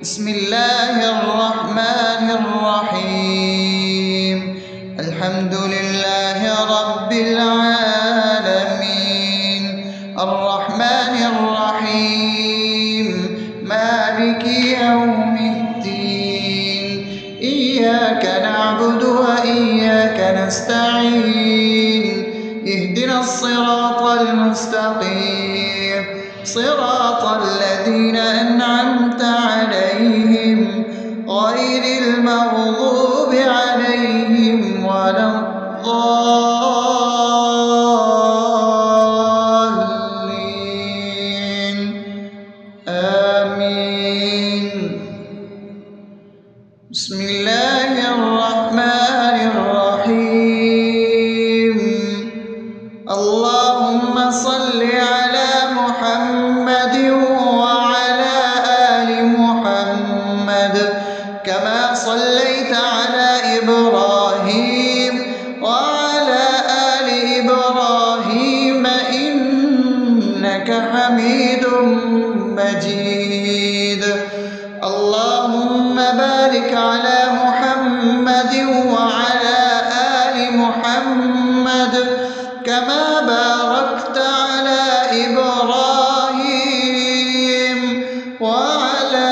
بسم الله الرحمن الرحيم. الحمد لله رب العالمين، الرحمن الرحيم، مالك يوم الدين. إياك نعبد وإياك نستعين، اهدنا الصراط المستقيم، صراط الذين أنعمت عليهم غير المغضوب عليهم ولا الضالين. آمين. بسم الله الرحمن الرحيم. اللهم صل على محمد وعلى آل محمد كما صليت على إبراهيم وعلى آل إبراهيم إنك حميد مجيد. اللهم بارك على محمد وعلى آل محمد كما باركت على إبراهيم وعلى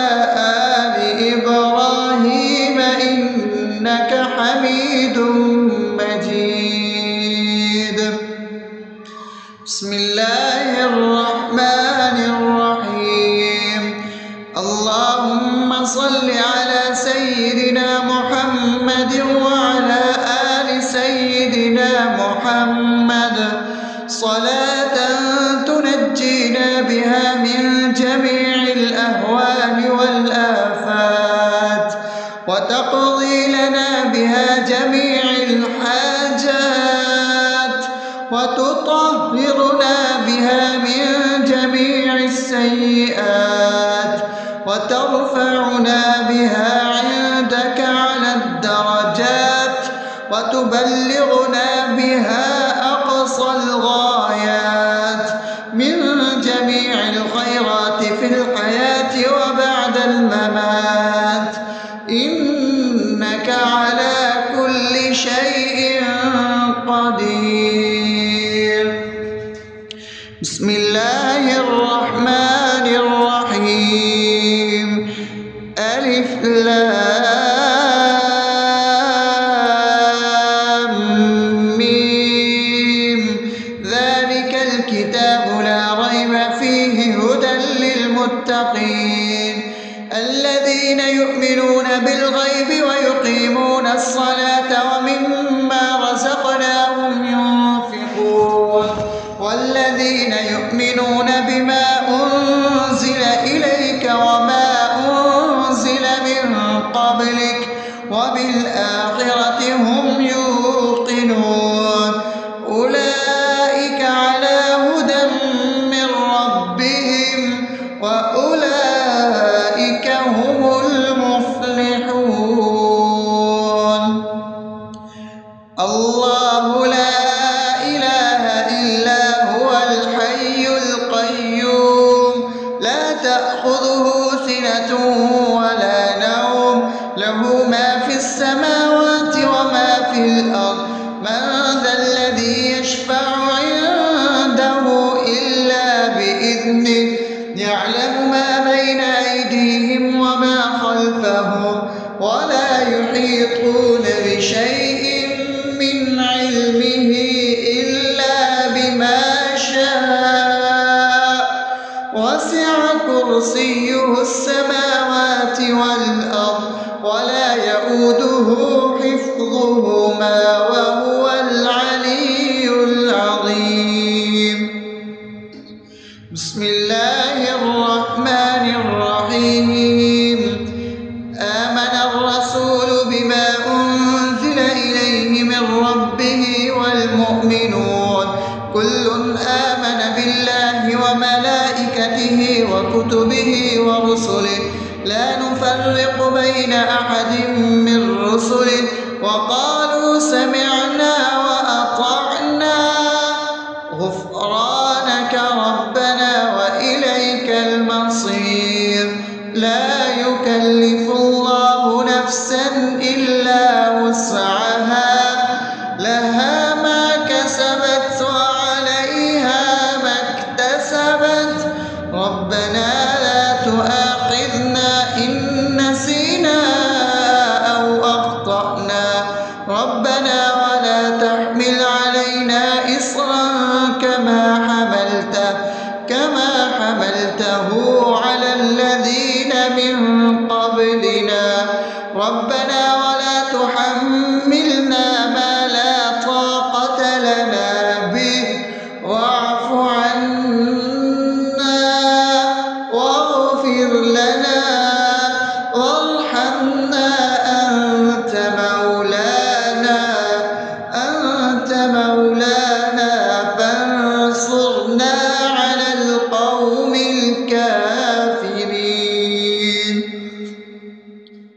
آل إبراهيم إنك حميد مجيد. بسم الله الرحمن الرحيم. اللهم صل على سيدنا محمد وعلى آل سيدنا محمد صلاة تنجينا بها من جميع الأهوال والآفات، وتقضي لنا بها جميع الحاجات، وتطهرنا بها من جميع السيئات، وترفعنا بها عندك على الدرجات، وتبلغنا بها أقصى الغايات من جميع الخيرات في الحياة وبعد الممات، إنك على كل شيء قدير. بسم الله الرحمن الرحيم. ألف لام ميم. ذلك الكتاب لا ريب فيه هدى للمتقين الذين يؤمنون بالغيب ويقيمون الصلاة ومما رزقناهم ينفقون والذين يؤمنون بما أنزل إليك وما أنزل من قبلك وبالآخرة هم يوقنون أولئك على هدى من ربهم وأولئك هم المفلحون. الله لا إله إلا هو الحي القيوم لا تأخذه سنة ولا نوم له ما في السماوات وما في الأرض من ذا الذي يشفع عنده إلا بإذنه يعلم ما بين أيديهم وما خلفهم ولا يحيطون بشيء من علمه إلا بما شاء وسع كرسيه السماوات والأرض ولا يؤوده حفظهما وهو العلي العظيم. بسم الله الرحمن الرحيم. آمن الرسول بما أنزل إليه من ربه والمؤمنون كل آمن بالله وملائكته وكتبه ورسله لا نفرق بين أحد من رسله وقالوا سمعنا وأطعنا غفرانك ربنا وإليك المصير. لا يكلف يكلف الله نفسا إلا وسعها لها ما كسبت وعليها ما اكتسبت ربنا لا تؤاخذنا إن نسينا أو أخطأنا ربنا ولا تحمل علينا إصرا كما حملته على الذين من قبلنا ربنا ولا تحملنا ما لا طاقة لنا به واعف عنا واغفر لنا وارحمنا أنت مولانا فانصرنا على القوم الكافرين.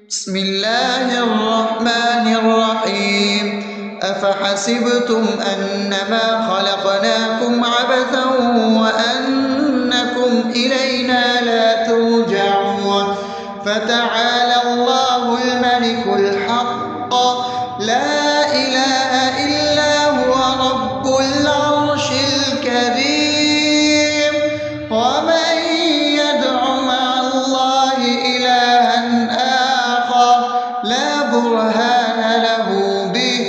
بسم الله الرحمن الرحيم أفحسبتم أنما خلقناكم عبثا وأنكم إلينا لا ترجعون فتعالى الله الملك الحق لا إله إلا هو رب العرش الكريم ومن يدع مع الله إلها آخر لا برهان له به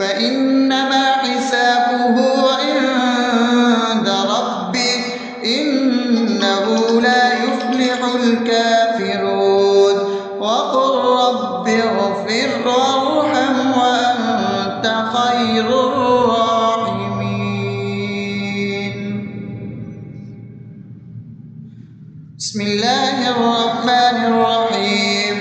فإنما حسابه عند ربه إنه لا يفلح الكافرون وقل رب اغفر وارحم وأنت خير الراحمين. بسم الله الرحمن الرحيم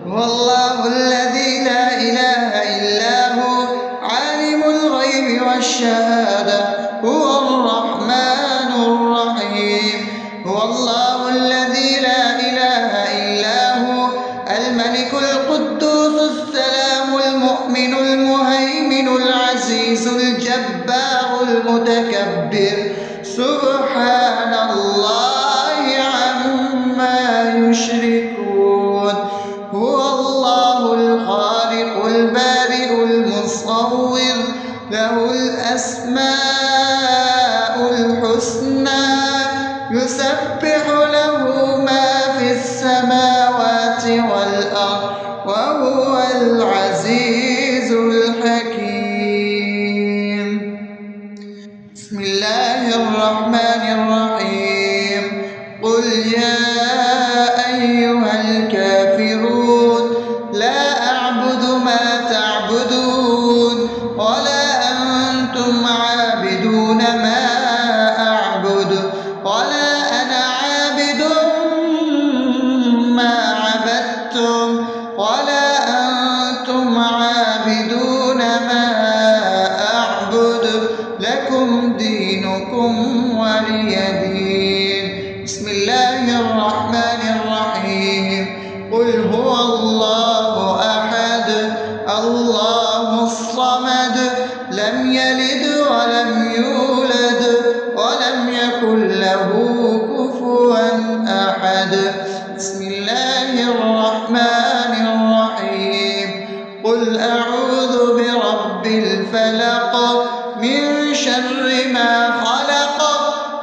هو الله الذي لا إله إلا هو عالم الغيب والشهادة هو الرحمن الرحيم هو الله الذي لا إله إلا هو الملك القدوس السلام المؤمن المهيمن العزيز الجبار المتكبر سبحان الله عما يشركون هو الله الخالق البارئ المصور له الأسماء الحسنى يسبح له ما في السماوات والأرض وهو العزيز الحكيم. بسم الله الرحمن الرحيم قل يا أيها الكافرون لا أعبد ما تعبدون ولا أنتم عابدون ما أعبد ولا أنا عابد ما عبدتم ولا أنتم عابدون ما أعبد لكم دينكم ولي دين. بسم الله الرحمن الرحيم قل هو الله أحد الله الصمد لم يلد ولم يولد ولم يكن له كفوا أحد. بسم الله الرحمن الرحيم قل أعوذ برب الفلق من شر ما خلق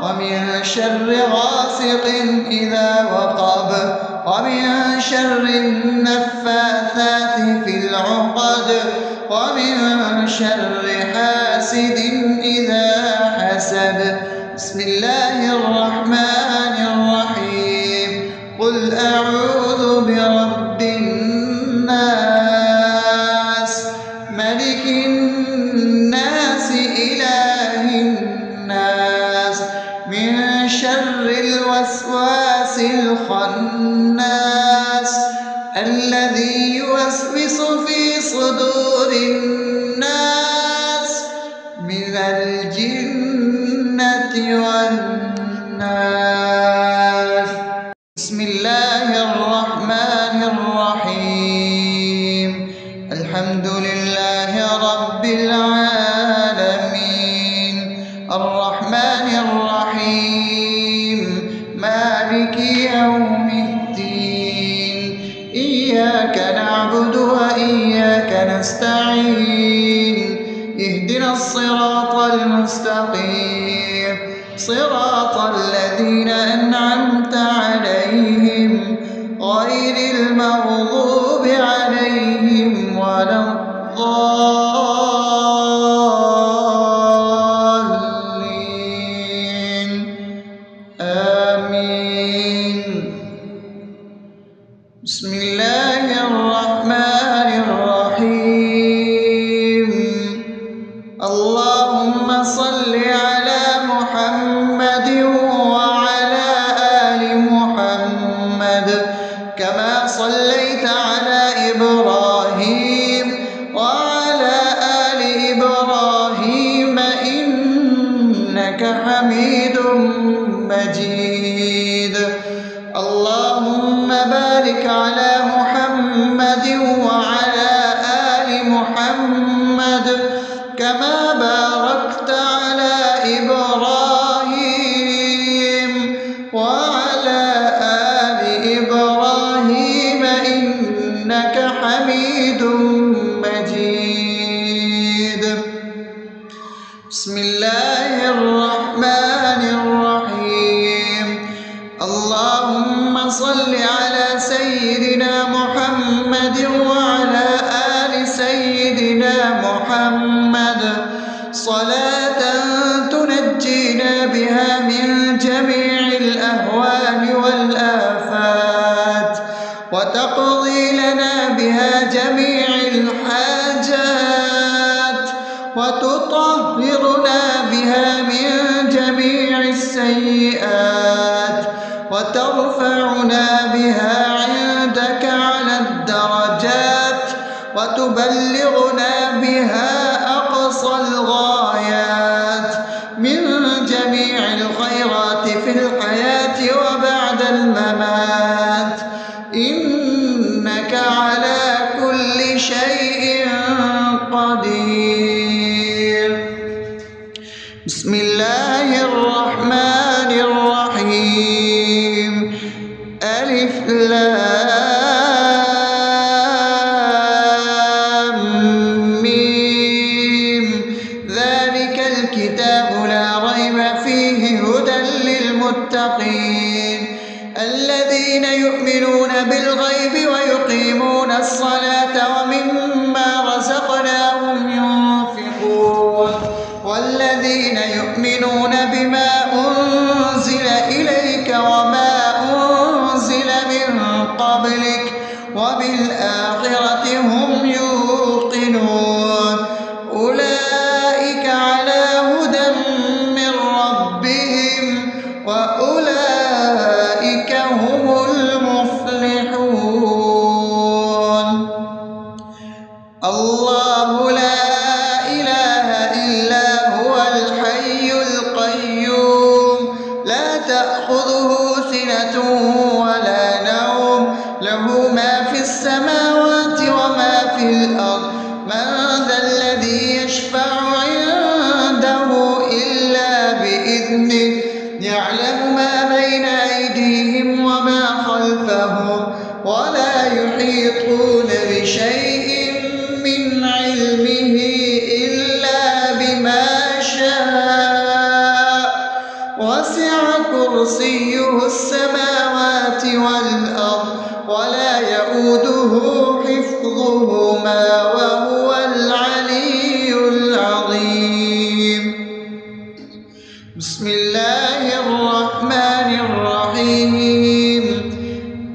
ومن شر غاسق إذا وقب ومن شر النفاثات في العقد ومن شر حاسد إذا حسد. بسم الله الرحمن الرحيم قل أعوذ برب الناس ملك الناس إله الناس من شر الوسواس الخناس الذي يوسوس في صدور الناس من الجنة والناس. بسم الله الرحمن الرحيم الحمد لله رب العالمين الرحمن الرحيم مالك يوم الدين إياك نعبد وإياك نستعين اهدنا الصراط المستقيم صراط الذين أنعمت عليهم غير المغضوب عليهم ولا الضالين آمين. بسم الله الرحمن الرحيم. اللهم صل على محمد وعلى آل محمد كما صليت على إبراهيم وعلى آل إبراهيم إنك حميد مجيد. اللهم بارك على محمد وعلى آل محمد كما باركت على إبراهيم وعلى آل إبراهيم إنك حميد مجيد. بسم الله الرحمن الرحيم. اللهم صل على سيدنا محمد وعلى آل سيدنا محمد صلاة تنجينا بها من جميع الأهوال والآفات وتقضي لنا بها جميع الحاجات وتطهرنا بها من جميع السيئات وترفعنا بها عندك على الدرجات وتبلغنا بها أقصى الغايات من جميع الخيرات في الحياة وبعد الممات إنك على كل شيء قدير. بسم الله الرحمن الرحيم. ألف لام ميم ذلك الكتاب لا ريب فيه هدى للمتقين الذين يؤمنون بالغيب ويقيمون الصلاة ومما رزقناهم ينفقون والذين يؤمنون بما أنزل إليك وما أنزل من قبلك وبالآخرة هم يوقنون أولئك على هدى من ربهم وأولئك هم المفلحون. الله لا إله إلا هو الحي القيوم لا تأخذه سنة ولا نوم له ما في السماوات وما في الأرض من ذا الذي يشفع عنده إلا بإذنه يعلم ما بين أيديهم وما خلفهم ولا يحيطون بشيء من علمه إلا بما شاء وسع كرسيه السماوات والأرض ولا يؤوده حفظهما وهو العلي العظيم. بسم الله الرحمن الرحيم.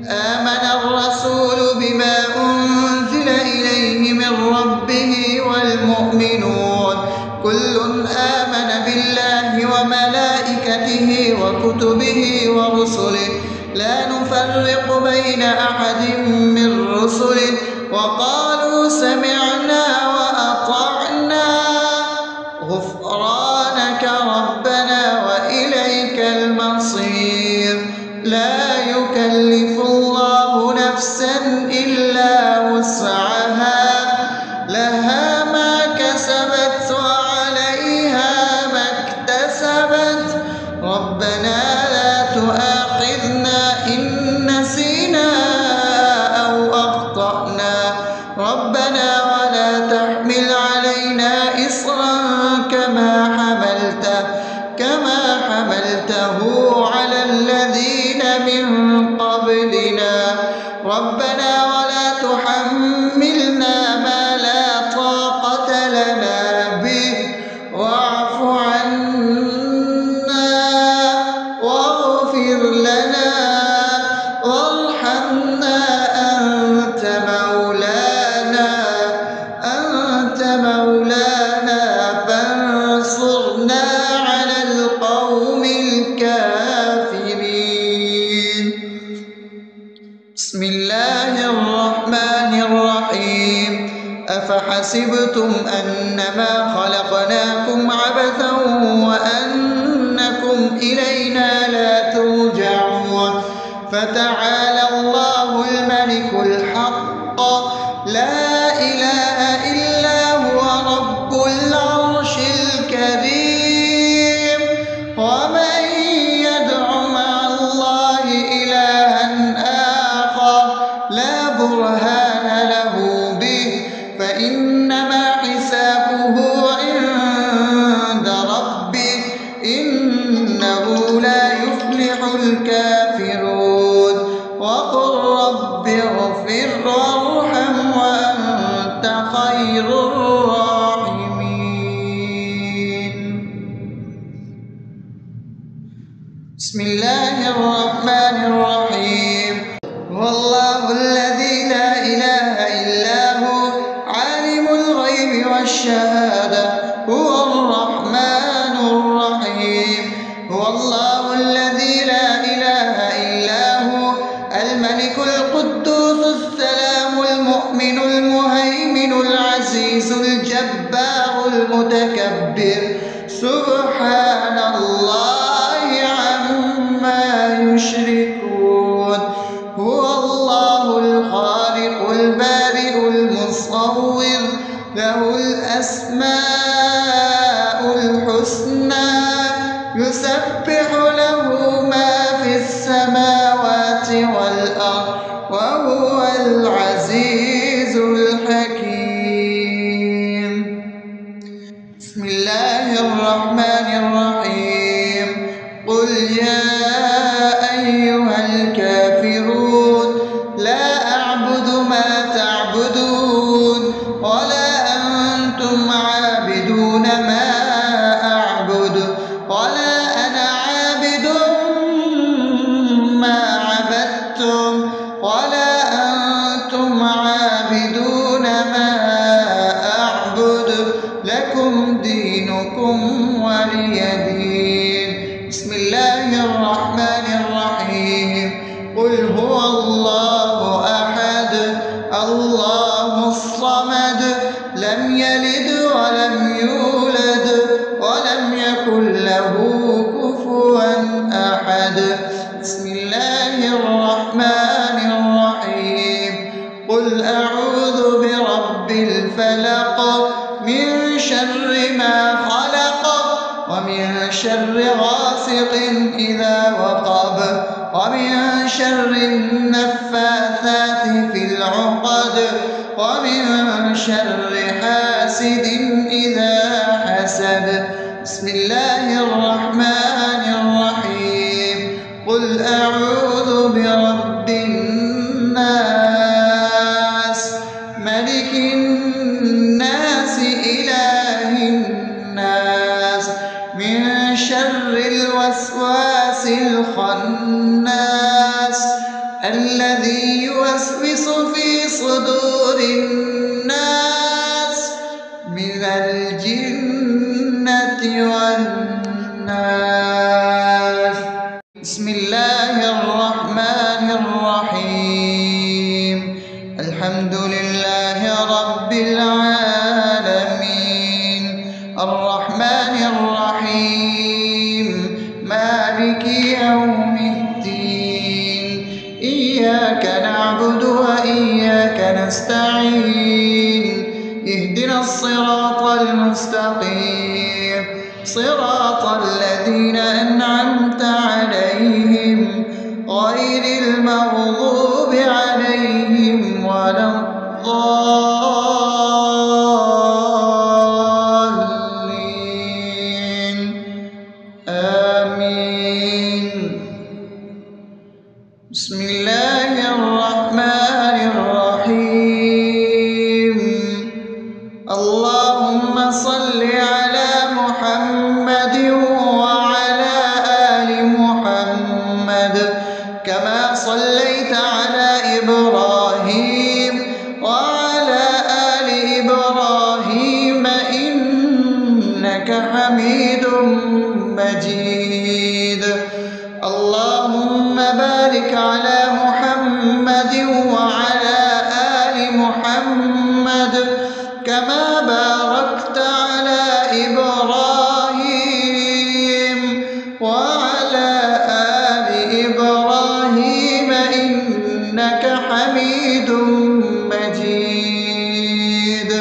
آمن الرسول بما أنزل إليه من ربه والمؤمنون كل آمن بالله وملائكته وكتبه ورسله لا نفرق بين أحد من رسله وقالوا سمعنا وأطعنا غفرانك ربنا وإليك المصير. لا يكلف الله نفسا إلا وسعها لها ما كسبت وعليها ما اكتسبت ربنا لا تؤاخذنا إن نسينا أو أخطأنا ربنا ولا تحملنا ما لا طاقة لنا به واعف عنا واغفر لنا وارحمنا أنت مولانا فانصرنا على القوم الكافرين. بسم الله الرحمن الرحيم. أفحسبتم أنما خلقناكم عبثا وأنكم إلينا لا ترجعون فتعالى الله الملك الحق لا إله إلا هو رب العرش الكريم. ومن يدع مع الله إلها آخر لا برهان له به فإنما حسابه عند ربه إنه لا يفلح الكافرون. وقل رب اغفر وارحم وأنت خير الراحمين. بسم الله الرحمن الرحيم. هو الله الذي لا إله إلا هو عالم الغيب والشهادة هو الرحمن الرحيم. هو الله الذي لا إله إلا هو الملك القدوس السلام المؤمن المهيمن العزيز الجبار المتكبر سبحان الله عما يشركون. هو الله الخالق البارئ المصور له الأسماء الحسنى يسبح له ما في السماوات والأرض وهو العزيز الحكيم. بسم الله الرحمن الرحيم. قل يا أيها الكافرون لا أعبد ما تعبدون ولا أنتم عابدون ما أعبد ولا أنا عابد ما عبدتم ولا أنتم عابدون ما أعبد لكم دينكم ولي دين. بسم الله الرحمن الرحيم. قل هو الله أحد الله الصمد لم يلد ولم يولد ولم يكن له كفوا أحد. بسم الله الرحمن الرحيم. قل أعوذ برب الفلق من شر ما خلق ومن شر غاسق إذا وقب ومن شر النفاثات في العقد ومن شر حاسد إذا حسد. بسم الله الرحمن الرحيم. قل أعوذ برب الناس ملك الناس إله الناس من شر الوسواس الخناس الذي يوسوس في صدور الناس من الجنة والناس. بسم الله الرحمن الرحيم. الحمد لله رب العالمين الرحمن الرحيم مالك يوم الدين إياك نعبد وإياك نستعين اهدنا الصراط المستقيم صراط الذين أنعمت عليهم غير المغضوب عليهم ولا الضالين آمين. بسم الله الرحمن كما باركت على إبراهيم وعلى آل إبراهيم إنك حميد مجيد.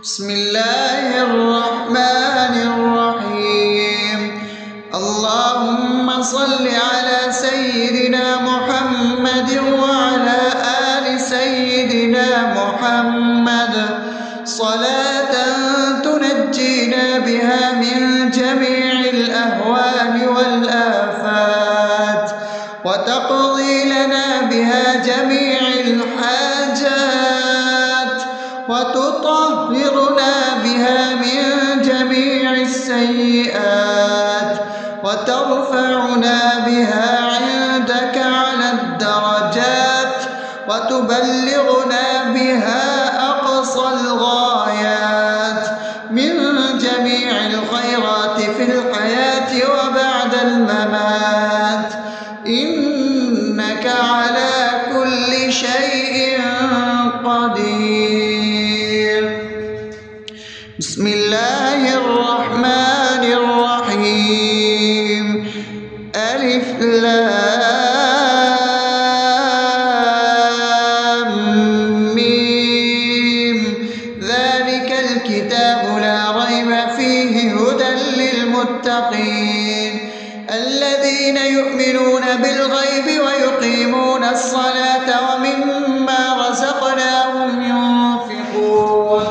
بسم الله الرحمن الرحيم. اللهم صل على سيدنا محمد وعلى آل سيدنا محمد صلاة تنجينا بها من جميع الأهوال والآفات وتقضي لنا بها جميع الحاجات وتطهرنا بها من جميع السيئات وترفعنا بها عندك على الدرجات وتبلغنا بها أقصى الغايات من جميع الخيرات في الحياة وبعد الممات إنك على كل شيء قدير. بسم الله الرحمن الرحيم. ألف لام ميم. ذلك الكتاب لا ريب فيه هدى للمتقين الذين يؤمنون بالغيب ويقيمون الصلاة ومما رزقناهم ينفقون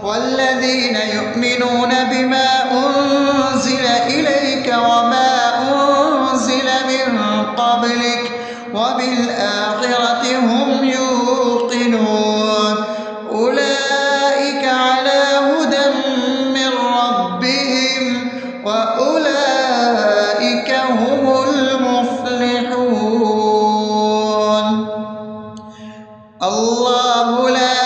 والذين يؤمنون بما أنزل إليك وما أنزل من قبلك وبالآخرة هم يوقنون أولئك على هدى من ربهم وأولئك هم المفلحون. الله لا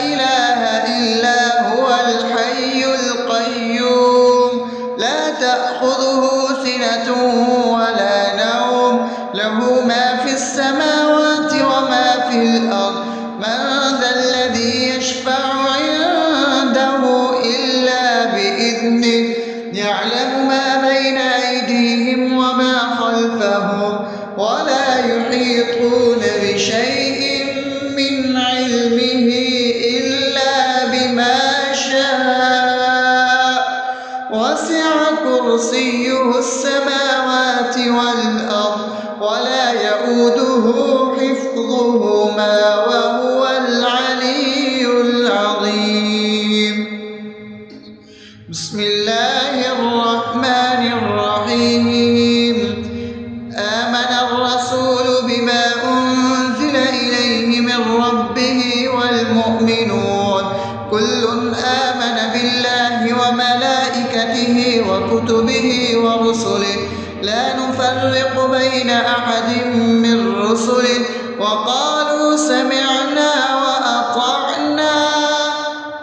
إله إلا هو الحي القيوم لا تأخذه سنة ولا نوم له ما في السماوات وما في الأرض من ذا الذي يشفع عنده إلا بإذنه يعلم ما بين أيديهم وما خلفهم ولا يحيطون بشيء من علمه إلا بما شاء وسع كرسيه السماوات والأرض ولا يؤوده حفظهما وهو العلي العظيم. بسم الله الرحمن الرحيم. آمن الرسول بما أنزل إليه من ربه والمؤمنون كل آمن بالله وملائكته وكتبه ورسله لا نفرق بين أحد من رسله وقالوا سمعنا وأطعنا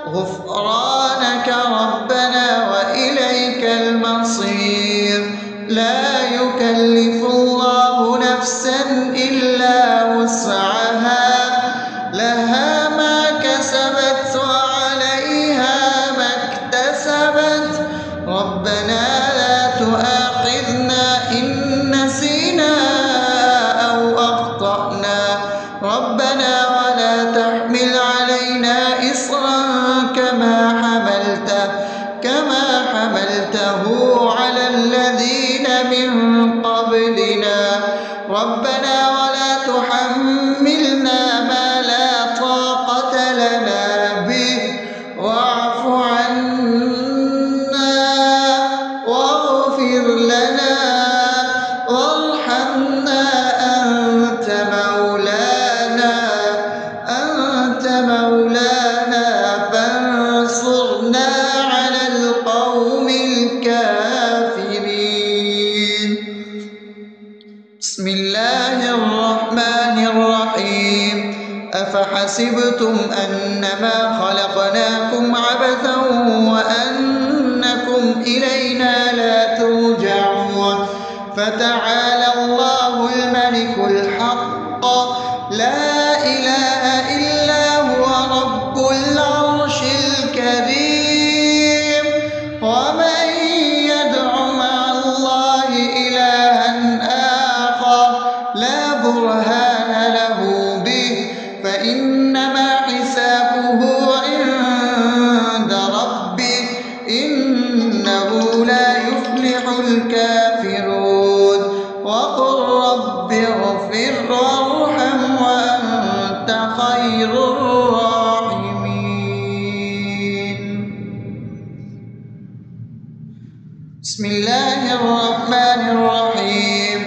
غفرانك ربنا وإليك المصير. لا يكلف الله نفسا إلا وسعها لها ما كسبت وعليها ما اكتسبت ربنا لا تؤاخذنا إن نسينا أو أخطأنا ربنا ولا تحمل علينا إصرا كما حملته على الذين من قبلنا ربنا ولا تحملنا ما لا طاقة لنا به واعف عنا واغفر لنا وارحمنا أنت مولانا فانصرنا على القوم الكافرين. بسم الله الرحمن الرحيم. أفحسبتم أنما خلقناكم عبثا وأنكم إلينا لا ترجعون فتعالى الله الملك الحق لا إله إلا هو رب العرش فإنما حسابه عند ربه إنه لا يفلح الكافرون وقل رب اغفر وارحم وأنت خير الراحمين. بسم الله الرحمن الرحيم.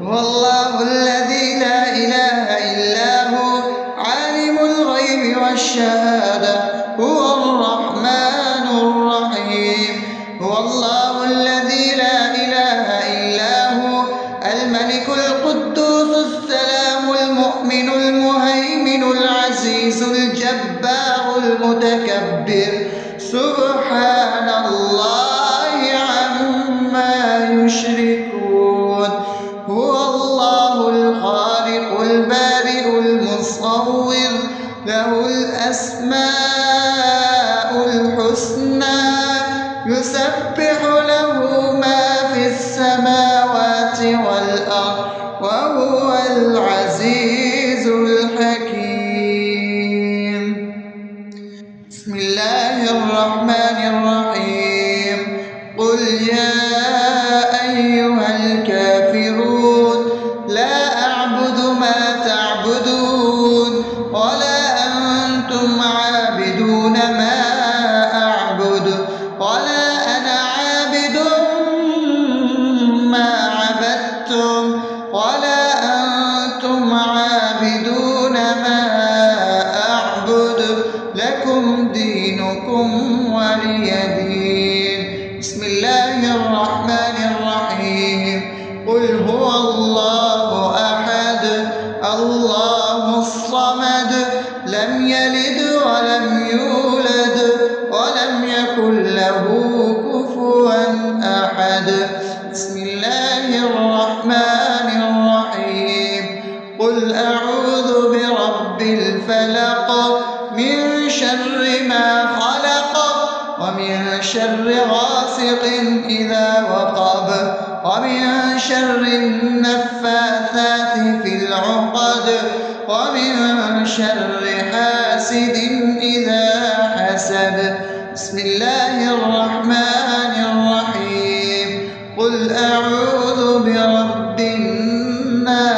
هو الله الذي لا إله إلا هو عالم الغيب والشهادة هو الرحمن الرحيم. هو الله الذي لا إله إلا هو الملك القدوس السلام المؤمن المهيمن العزيز الجبار المتكبر سبحان الله عما يشركون. هو الله الخالق البارئ المصور له الأسماء الحسنى يسبح له ما في السماوات والأرض وهو العزيز الحكيم. بسم الله الرحمن الرحيم. قل يا أيها الكافرون لا أعبد ما تعبدون ولا أنتم عابدون ما أعبد ولا أنا عابد ما عبدتم ولا أنتم عابدون ما أعبد لكم دينكم ولي دين. بسم الله الرحمن الرحيم. قل هو الله أحد الله الصمد لم يلد ولم يولد ولم يكن له كفوا أحد. بسم الله الرحمن الرحيم. قل أعوذ برب الفلق من شر ما خلق ومن شر غاسق إذا وقب ومن شر النفاثات في العقد ومن شر حاسد إذا حسد. بسم الله الرحمن الرحيم. قل أعوذ برب الناس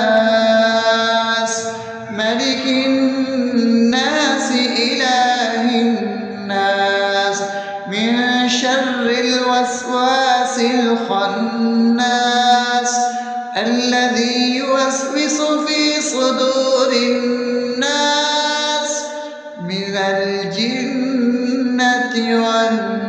ملك الناس إله الناس من شر الوسواس الخناس الذي يوسوس في صدور الناس من الجنة والناس.